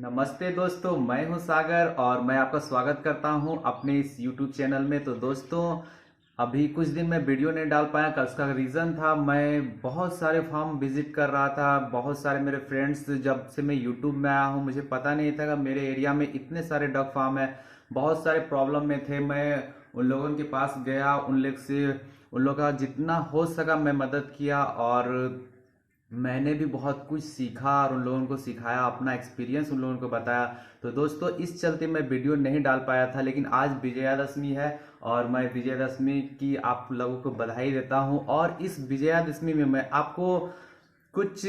नमस्ते दोस्तों, मैं हूं सागर और मैं आपका स्वागत करता हूं अपने इस YouTube चैनल में। तो दोस्तों, अभी कुछ दिन मैं वीडियो नहीं डाल पाया। उसका रीज़न था, मैं बहुत सारे फार्म विजिट कर रहा था। बहुत सारे मेरे फ्रेंड्स, जब से मैं YouTube में आया हूं मुझे पता नहीं था कि मेरे एरिया में इतने सारे डक फार्म है। बहुत सारे प्रॉब्लम में थे। मैं उन लोगों के पास गया, उन लोगों का जितना हो सका मैं मदद किया और मैंने भी बहुत कुछ सीखा और उन लोगों को सिखाया, अपना एक्सपीरियंस उन लोगों को बताया। तो दोस्तों, इस चलते मैं वीडियो नहीं डाल पाया था, लेकिन आज विजयादशमी है और मैं विजयादशमी की आप लोगों को बधाई देता हूं। और इस विजयादशमी में मैं आपको कुछ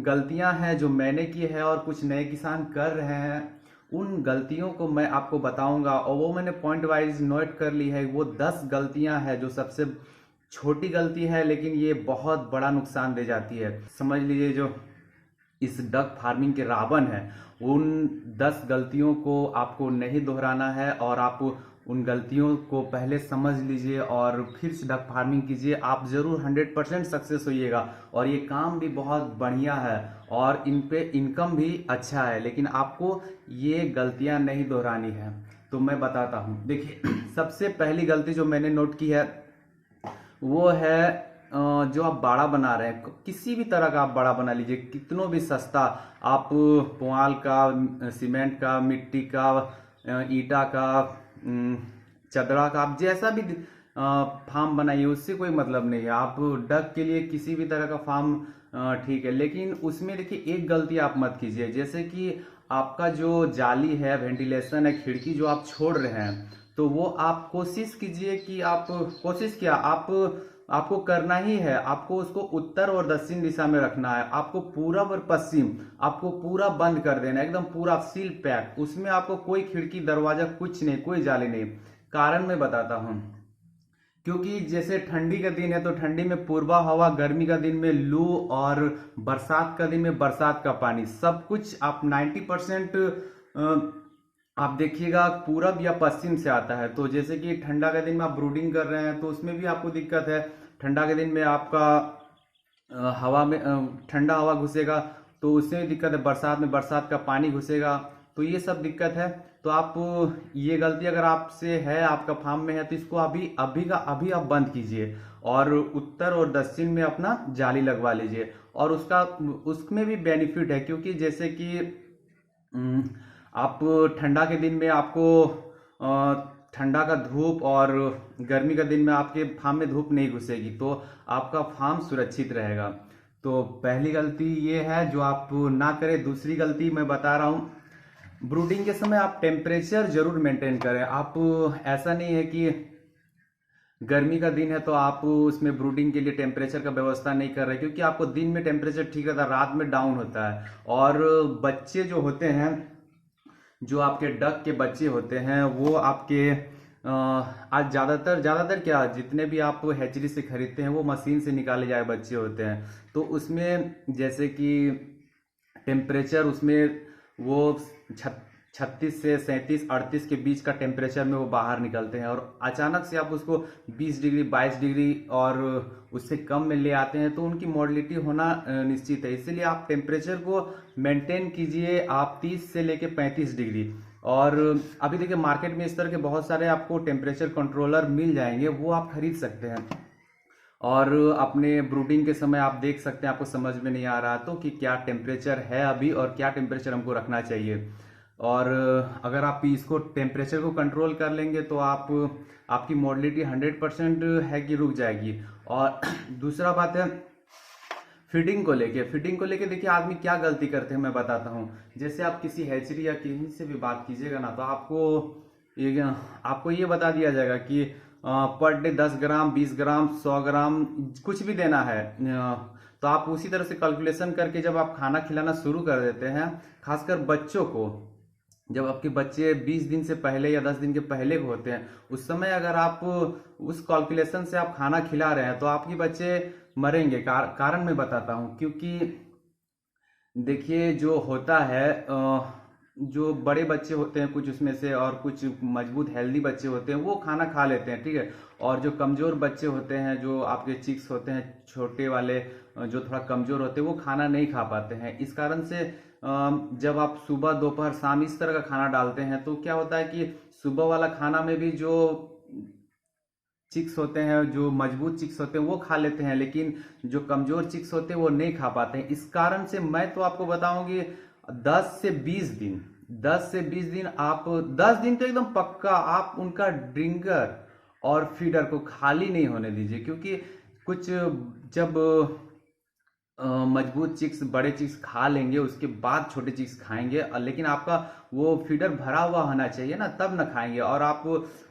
गलतियां हैं जो मैंने की है और कुछ नए किसान कर रहे हैं, उन गलतियों को मैं आपको बताऊंगा। और वो मैंने पॉइंट वाइज नोट कर ली है। वो 10 गलतियां हैं जो सबसे छोटी गलती है, लेकिन ये बहुत बड़ा नुकसान दे जाती है। समझ लीजिए, जो इस डक फार्मिंग के रावण है, उन 10 गलतियों को आपको नहीं दोहराना है और आप उन गलतियों को पहले समझ लीजिए और फिर से डक फार्मिंग कीजिए। आप जरूर 100% सक्सेस होइएगा। और ये काम भी बहुत बढ़िया है और इन पे इनकम भी अच्छा है, लेकिन आपको ये गलतियां नहीं दोहरानी है। तो मैं बताता हूँ। देखिए, सबसे पहली गलती जो मैंने नोट की है वो है, जो आप बाड़ा बना रहे हैं, किसी भी तरह का आप बाड़ा बना लीजिए, कितनों भी सस्ता। आप पुआल का, सीमेंट का, मिट्टी का, ईटा का, चदरा का, आप जैसा भी फार्म बनाइए, उससे कोई मतलब नहीं है। आप डक के लिए किसी भी तरह का फार्म ठीक है, लेकिन उसमें देखिए एक गलती आप मत कीजिए। जैसे कि आपका जो जाली है, वेंटिलेशन है, खिड़की जो आप छोड़ रहे हैं, तो वो आप कोशिश कीजिए कि आप कोशिश किया आप आपको करना ही है। आपको उसको उत्तर और दक्षिण दिशा में रखना है। आपको पूरब और पश्चिम आपको पूरा बंद कर देना है, एकदम पूरा सील पैक। उसमें आपको कोई खिड़की दरवाजा कुछ नहीं, कोई जाली नहीं। कारण मैं बताता हूँ। क्योंकि जैसे ठंडी का दिन है तो ठंडी में पूर्वा हवा, गर्मी का दिन में लू और बरसात का दिन में बरसात का पानी, सब कुछ आप 90% आप देखिएगा पूरब या पश्चिम से आता है। तो जैसे कि ठंडा के दिन में आप ब्रूडिंग कर रहे हैं तो उसमें भी आपको दिक्कत है। ठंडा के दिन में आपका हवा में ठंडा हवा घुसेगा तो उससे भी दिक्कत है। बरसात में बरसात का पानी घुसेगा, तो ये सब दिक्कत है। तो आप ये गलती अगर आपसे है, आपका फार्म में है, तो इसको अभी अभी का अभी आप बंद कीजिए और उत्तर और दक्षिण में अपना जाली लगवा लीजिए। और उसमें भी बेनिफिट है, क्योंकि जैसे कि आप ठंडा के दिन में आपको ठंडा का धूप और गर्मी का दिन में आपके फार्म में धूप नहीं घुसेगी, तो आपका फार्म सुरक्षित रहेगा। तो पहली गलती ये है जो आप ना करें। दूसरी गलती मैं बता रहा हूँ, ब्रूडिंग के समय आप टेम्परेचर जरूर मेंटेन करें। आप ऐसा नहीं है कि गर्मी का दिन है तो आप उसमें ब्रूडिंग के लिए टेम्परेचर का व्यवस्था नहीं कर रहे, क्योंकि आपको दिन में टेम्परेचर ठीक रहता है, रात में डाउन होता है। और बच्चे जो होते हैं, जो आपके डक के बच्चे होते हैं, वो आपके आज ज्यादातर क्या, जितने भी आप हैचरी से खरीदते हैं वो मशीन से निकाले जाए बच्चे होते हैं। तो उसमें जैसे कि टेम्परेचर उसमें वो 36 से 37 38 के बीच का टेम्परेचर में वो बाहर निकलते हैं, और अचानक से आप उसको 20 डिग्री 22 डिग्री और उससे कम में ले आते हैं, तो उनकी मोर्टलिटी होना निश्चित है। इसीलिए आप टेम्परेचर को मेंटेन कीजिए, आप 30 से लेके 35 डिग्री। और अभी देखिए मार्केट में इस तरह के बहुत सारे आपको टेम्परेचर कंट्रोलर मिल जाएंगे, वो आप खरीद सकते हैं। और अपने ब्रूडिंग के समय आप देख सकते हैं, आपको समझ में नहीं आ रहा तो कि क्या टेम्परेचर है अभी और क्या टेम्परेचर हमको रखना चाहिए। और अगर आप इसको टेम्परेचर को कंट्रोल कर लेंगे तो आपकी मोर्टलिटी 100% है कि रुक जाएगी। और दूसरा बात है, फीडिंग को लेके देखिए आदमी क्या गलती करते हैं मैं बताता हूँ। जैसे आप किसी हैचरी या कहीं से भी बात कीजिएगा ना, तो आपको ये बता दिया जाएगा कि पर डे 10 ग्राम 20 ग्राम 100 ग्राम कुछ भी देना है। तो आप उसी तरह से कैलकुलेशन करके जब आप खाना खिलाना शुरू कर देते हैं, खासकर बच्चों को, जब आपके बच्चे 20 दिन से पहले या 10 दिन के पहले को होते हैं, उस समय अगर आप उस कैलकुलेशन से आप खाना खिला रहे हैं तो आपके बच्चे मरेंगे। कारण मैं बताता हूँ। क्योंकि देखिए जो होता है, जो बड़े बच्चे होते हैं कुछ उसमें से, और कुछ मजबूत हेल्दी बच्चे होते हैं, वो खाना खा लेते हैं, ठीक है। और जो कमजोर बच्चे होते हैं, जो आपके चिक्स होते हैं छोटे वाले, जो थोड़ा कमजोर होते हैं, वो खाना नहीं खा पाते हैं। इस कारण से जब आप सुबह दोपहर शाम इस तरह का खाना डालते हैं तो क्या होता है कि सुबह वाला खाना में भी जो चिक्स होते हैं, जो मजबूत चिक्स होते हैं वो खा लेते हैं, लेकिन जो कमजोर चिक्स होते हैं वो नहीं खा पाते हैं। इस कारण से मैं तो आपको बताऊंगी 10 से 20 दिन, 10 से 20 दिन आप 10 दिन तो एकदम पक्का आप उनका ड्रिंकर और फीडर को खाली नहीं होने दीजिए, क्योंकि कुछ जब मजबूत चिक्स बड़े चिक्स खा लेंगे उसके बाद छोटे चिक्स खाएंगे, लेकिन आपका वो फीडर भरा हुआ होना चाहिए ना, तब ना खाएंगे। और आप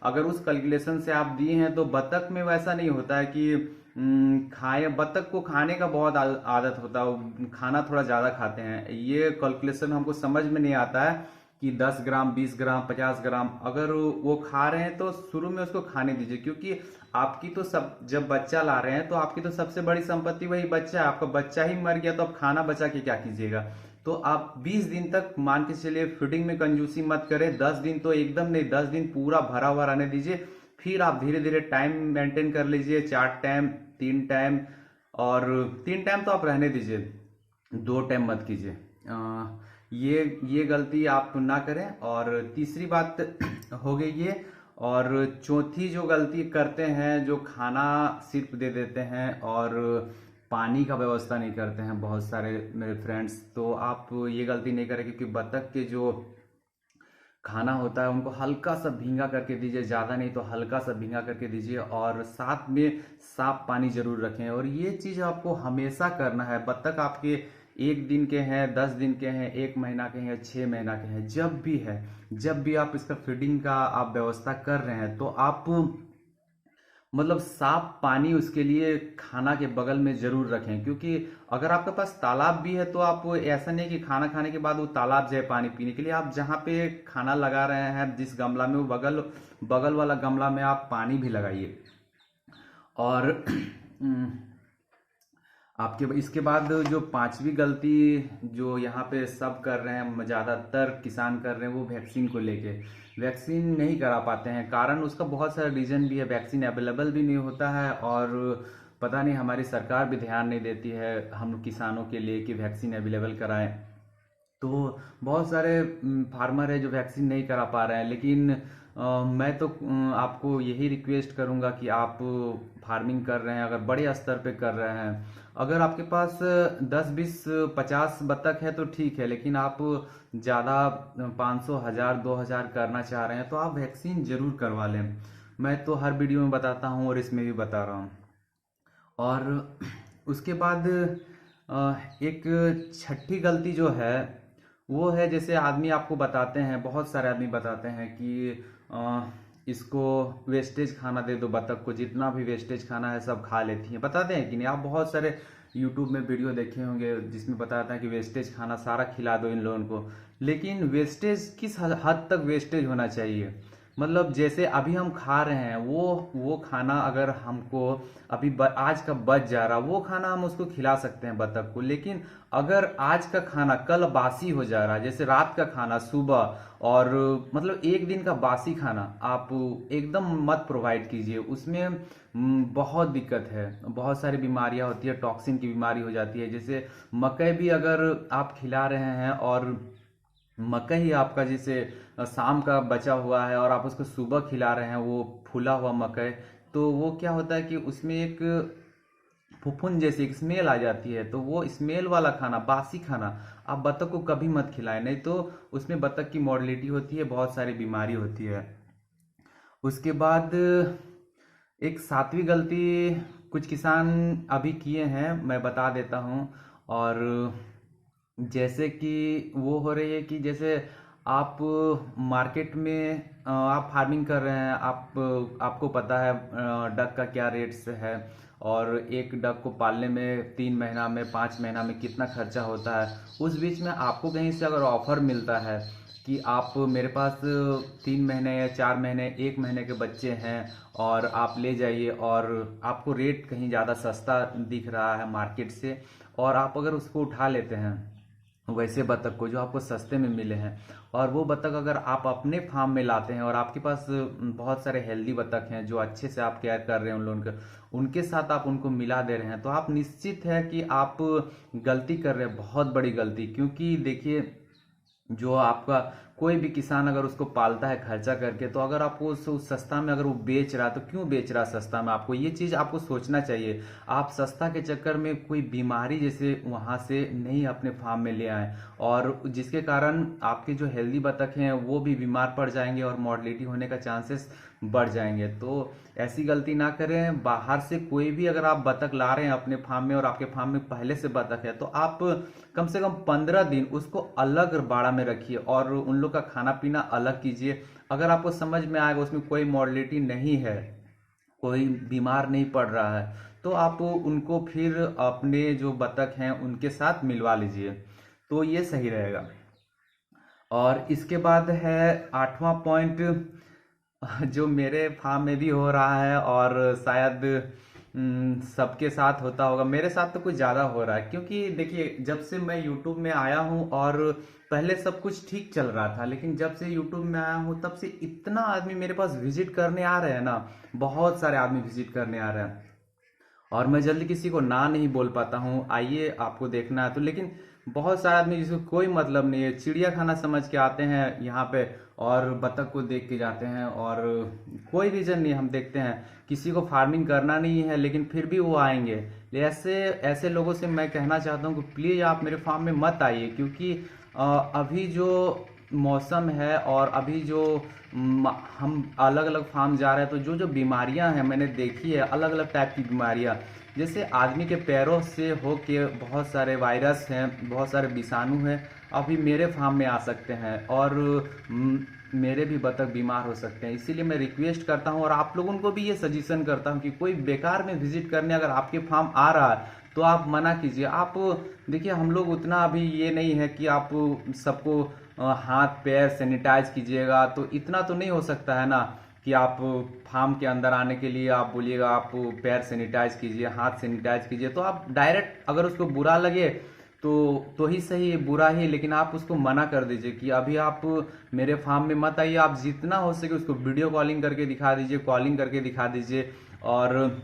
अगर उस कैलकुलेशन से आप दिए हैं तो बतख में वैसा नहीं होता है कि खाए, बतख को खाने का बहुत आदत होता है, वो खाना थोड़ा ज़्यादा खाते हैं। ये कैलकुलेशन हमको समझ में नहीं आता है कि 10 ग्राम 20 ग्राम 50 ग्राम अगर वो खा रहे हैं तो शुरू में उसको खाने दीजिए, क्योंकि आपकी तो सब जब बच्चा ला रहे हैं तो आपकी तो सबसे बड़ी संपत्ति वही बच्चा है। आपका बच्चा ही मर गया तो आप खाना बचा के क्या कीजिएगा। तो आप 20 दिन तक मान के चलिए फीडिंग में कंजूसी मत करें। 10 दिन तो एकदम नहीं, 10 दिन पूरा भरा हुआ रहने दीजिए। फिर आप धीरे धीरे टाइम मेंटेन कर लीजिए, 4 टाइम 3 टाइम, और 3 टाइम तो आप रहने दीजिए, 2 टाइम मत कीजिए। ये गलती आप ना करें। और तीसरी बात हो गई ये। और चौथी जो गलती करते हैं, जो खाना सिर्फ दे देते हैं और पानी का व्यवस्था नहीं करते हैं बहुत सारे मेरे फ्रेंड्स, तो आप ये गलती नहीं करें, क्योंकि बतख के जो खाना होता है उनको हल्का सा भींगा करके दीजिए, ज़्यादा नहीं तो हल्का सा भींगा करके दीजिए, और साथ में साफ पानी जरूर रखें। और ये चीज़ आपको हमेशा करना है। बत्तख आपके 1 दिन के हैं, 10 दिन के हैं, 1 महीना के हैं, 6 महीना के हैं, जब भी है, जब भी आप इसका फीडिंग का आप व्यवस्था कर रहे हैं तो आप मतलब साफ पानी उसके लिए खाना के बगल में जरूर रखें। क्योंकि अगर आपके पास तालाब भी है तो आप ऐसा नहीं कि खाना खाने के बाद वो तालाब जाए पानी पीने के लिए, आप जहाँ पे खाना लगा रहे हैं जिस गमला में, वो बगल बगल वाला गमला में आप पानी भी लगाइए। और आपके इसके बाद जो पांचवी गलती जो यहाँ पे सब कर रहे हैं, ज़्यादातर किसान कर रहे हैं, वो वैक्सीन को लेके वैक्सीन नहीं करा पाते हैं। कारण उसका बहुत सारा रीज़न भी है, वैक्सीन अवेलेबल भी नहीं होता है, और पता नहीं हमारी सरकार भी ध्यान नहीं देती है हम किसानों के लिए कि वैक्सीन अवेलेबल कराएं। तो बहुत सारे फार्मर है जो वैक्सीन नहीं करा पा रहे हैं। लेकिन मैं तो आपको यही रिक्वेस्ट करूंगा कि आप फार्मिंग कर रहे हैं, अगर बड़े स्तर पे कर रहे हैं, अगर आपके पास 10 20 50 बत्तख है तो ठीक है, लेकिन आप ज़्यादा 500 1000 2000 करना चाह रहे हैं तो आप वैक्सीन जरूर करवा लें। मैं तो हर वीडियो में बताता हूँ और इसमें भी बता रहा हूँ। और उसके बाद एक छठी गलती जो है वो है, जैसे आदमी आपको बताते हैं, बहुत सारे आदमी बताते हैं कि इसको वेस्टेज खाना दे दो, बतख को जितना भी वेस्टेज खाना है सब खा लेती है। बताते हैं कि नहीं, आप बहुत सारे यूट्यूब में वीडियो देखे होंगे जिसमें बताता है कि वेस्टेज खाना सारा खिला दो इन लोगों को। लेकिन वेस्टेज किस हद तक वेस्टेज होना चाहिए, मतलब जैसे अभी हम खा रहे हैं वो खाना अगर हमको अभी आज का बच जा रहा, वो खाना हम उसको खिला सकते हैं बतख को। लेकिन अगर आज का खाना कल बासी हो जा रहा है, जैसे रात का खाना सुबह, और मतलब 1 दिन का बासी खाना आप एकदम मत प्रोवाइड कीजिए। उसमें बहुत दिक्कत है, बहुत सारी बीमारियां होती है, टॉक्सिन की बीमारी हो जाती है। जैसे मकई भी अगर आप खिला रहे हैं और मकई ही आपका जैसे शाम का बचा हुआ है और आप उसको सुबह खिला रहे हैं, वो फूला हुआ मकई, तो वो क्या होता है कि उसमें एक फुफुन जैसी एक स्मेल आ जाती है। तो वो स्मेल वाला खाना, बासी खाना आप बतख को कभी मत खिलाएं, नहीं तो उसमें बतख की मॉर्टेलिटी होती है, बहुत सारी बीमारी होती है। उसके बाद एक 7वीं गलती कुछ किसान अभी किए हैं, मैं बता देता हूँ। और जैसे कि वो हो रही है कि जैसे आप मार्केट में आप फार्मिंग कर रहे हैं, आपको पता है डक का क्या रेट्स है, और एक डक को पालने में 3 महीना में 5 महीना में कितना खर्चा होता है। उस बीच में आपको कहीं से अगर ऑफर मिलता है कि आप मेरे पास 3 महीने या 4 महीने 1 महीने के बच्चे हैं और आप ले जाइए, और आपको रेट कहीं ज़्यादा सस्ता दिख रहा है मार्केट से, और आप अगर उसको उठा लेते हैं वैसे बतख को जो आपको सस्ते में मिले हैं। और वो बतख अगर आप अपने फार्म में लाते हैं और आपके पास बहुत सारे हेल्दी बतख हैं जो अच्छे से आप केयर कर रहे हैं उन लोगों का, उनके साथ आप उनको मिला दे रहे हैं, तो आप निश्चित है कि आप गलती कर रहे हैं, बहुत बड़ी गलती। क्योंकि देखिए, जो आपका कोई भी किसान अगर उसको पालता है खर्चा करके, तो अगर आपको उस सस्ता में अगर वो बेच रहा है तो क्यों बेच रहा है सस्ता में, आपको ये चीज़ आपको सोचना चाहिए। आप सस्ता के चक्कर में कोई बीमारी जैसे वहां से नहीं अपने फार्म में ले आए, और जिसके कारण आपके जो हेल्दी बतख हैं वो भी बीमार पड़ जाएंगे और मॉर्टलिटी होने का चांसेस बढ़ जाएंगे। तो ऐसी गलती ना करें। बाहर से कोई भी अगर आप बतख ला रहे हैं अपने फार्म में और आपके फार्म में पहले से बतख है, तो आप कम से कम 15 दिन उसको अलग बाड़ा में रखिए और उन लोग का खाना पीना अलग कीजिए। अगर आपको समझ में आएगा उसमें कोई मॉर्टलिटी नहीं है, कोई बीमार नहीं पड़ रहा है, तो आप उनको फिर अपने जो बतख हैं उनके साथ मिलवा लीजिए, तो ये सही रहेगा। और इसके बाद है 8वां पॉइंट, जो मेरे फार्म में भी हो रहा है और शायद सबके साथ होता होगा। मेरे साथ तो कुछ ज़्यादा हो रहा है, क्योंकि देखिए, जब से मैं यूट्यूब में आया हूँ और पहले सब कुछ ठीक चल रहा था, लेकिन जब से यूट्यूब में आया हूँ तब से इतना आदमी मेरे पास विजिट करने आ रहे हैं ना, बहुत सारे आदमी विजिट करने आ रहे हैं, और मैं जल्दी किसी को ना नहीं बोल पाता हूँ आइए आपको देखना है तो। लेकिन बहुत सारे आदमी जिसको कोई मतलब नहीं है, चिड़िया खाना समझ के आते हैं यहाँ पे और बतख को देख के जाते हैं, और कोई रीजन नहीं, हम देखते हैं किसी को फार्मिंग करना नहीं है लेकिन फिर भी वो आएंगे। ऐसे ऐसे लोगों से मैं कहना चाहता हूँ कि प्लीज़ आप मेरे फार्म में मत आइए, क्योंकि अभी जो मौसम है और अभी जो हम अलग अलग फार्म जा रहे हैं, तो जो जो बीमारियां हैं मैंने देखी है, अलग अलग टाइप की बीमारियां, जैसे आदमी के पैरों से हो के बहुत सारे वायरस हैं, बहुत सारे विषाणु हैं, अभी मेरे फार्म में आ सकते हैं और मेरे भी बतख बीमार हो सकते हैं। इसीलिए मैं रिक्वेस्ट करता हूं और आप लोगों को भी ये सजेशन करता हूं कि कोई बेकार में विजिट करने अगर आपके फार्म आ रहा है तो आप मना कीजिए। आप देखिए, हम लोग उतना अभी ये नहीं है कि आप सबको हाथ पैर सैनिटाइज कीजिएगा, तो इतना तो नहीं हो सकता है ना कि आप फार्म के अंदर आने के लिए आप बोलिएगा आप पैर सैनिटाइज कीजिए, हाथ सैनिटाइज कीजिए। तो आप डायरेक्ट अगर उसको बुरा लगे तो ही सही, बुरा ही, लेकिन आप उसको मना कर दीजिए कि अभी आप मेरे फार्म में मत आइए। आप जितना हो सके उसको वीडियो कॉलिंग करके दिखा दीजिए, कॉलिंग करके दिखा दीजिए, और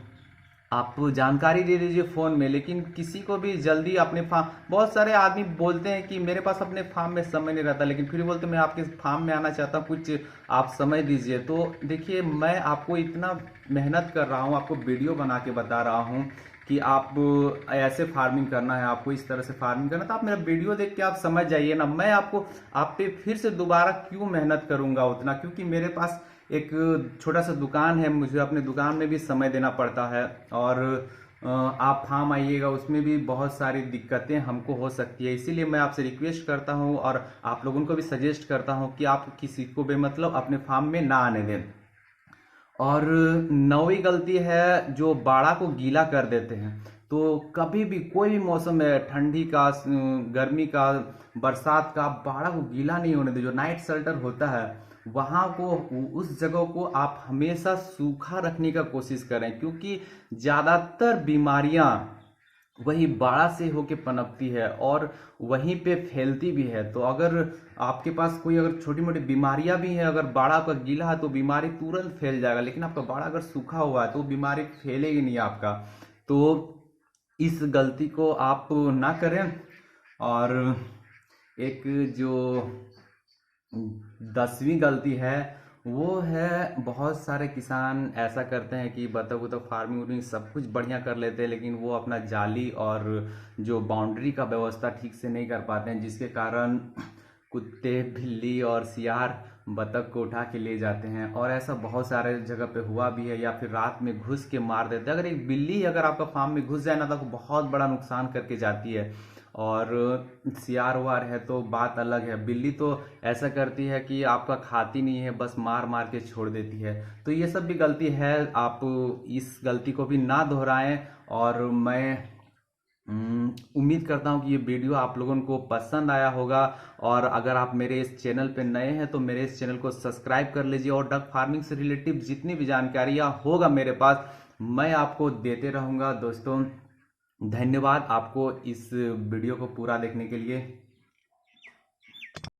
आप जानकारी दे दीजिए फोन में। लेकिन किसी को भी जल्दी अपने फार्म, बहुत सारे आदमी बोलते हैं कि मेरे पास अपने फार्म में समय नहीं रहता, लेकिन फिर बोलते मैं आपके फार्म में आना चाहता हूँ, कुछ आप समय दीजिए। तो देखिए, मैं आपको इतना मेहनत कर रहा हूँ, आपको वीडियो बना के बता रहा हूँ कि आप ऐसे फार्मिंग करना है, आपको इस तरह से फार्मिंग करना है, तो आप मेरा वीडियो देख के आप समझ जाइए ना। मैं आपको आप पे फिर से दोबारा क्यों मेहनत करूंगा उतना, क्योंकि मेरे पास एक छोटा सा दुकान है, मुझे अपने दुकान में भी समय देना पड़ता है, और आप फार्म आइएगा उसमें भी बहुत सारी दिक्कतें हमको हो सकती है। इसीलिए मैं आपसे रिक्वेस्ट करता हूं और आप लोगों को भी सजेस्ट करता हूं कि आप किसी को बेमतलब अपने फार्म में ना आने दें। और 9वीं गलती है, जो बाड़ा को गीला कर देते हैं। तो कभी भी कोई भी मौसम है, ठंडी का, गर्मी का, बरसात का, बाड़ा को गीला नहीं होने दे। जो नाइट शेल्टर होता है वहां को, उस जगह को आप हमेशा सूखा रखने का कोशिश करें, क्योंकि ज्यादातर बीमारियां वही बाड़ा से होके पनपती है और वहीं पे फैलती भी है। तो अगर आपके पास कोई अगर छोटी मोटी बीमारियां भी हैं, अगर बाड़ा आपका गीला है तो बीमारी तुरंत फैल जाएगा, लेकिन आपका बाड़ा अगर सूखा हुआ है तो बीमारी फैलेगी नहीं आपका। तो इस गलती को आप ना करें। और एक जो 10वीं गलती है वो है, बहुत सारे किसान ऐसा करते हैं कि बतख उतख फार्मिंग उर्मिंग सब कुछ बढ़िया कर लेते हैं, लेकिन वो अपना जाली और जो बाउंड्री का व्यवस्था ठीक से नहीं कर पाते हैं, जिसके कारण कुत्ते, बिल्ली और सियार बतख को उठा के ले जाते हैं। और ऐसा बहुत सारे जगह पे हुआ भी है, या फिर रात में घुस के मार देते हैं। अगर एक बिल्ली अगर आपका फार्म में घुस जाए ना, तो बहुत बड़ा नुकसान करके जाती है। और सियार वार है तो बात अलग है, बिल्ली तो ऐसा करती है कि आपका खाती नहीं है, बस मार मार के छोड़ देती है। तो ये सब भी गलती है, आप इस गलती को भी ना दोहराएं। और मैं उम्मीद करता हूं कि ये वीडियो आप लोगों को पसंद आया होगा। और अगर आप मेरे इस चैनल पे नए हैं तो मेरे इस चैनल को सब्सक्राइब कर लीजिए, और डक फार्मिंग से रिलेटिव जितनी भी जानकारियां होगा मेरे पास, मैं आपको देते रहूंगा। दोस्तों, धन्यवाद आपको इस वीडियो को पूरा देखने के लिए।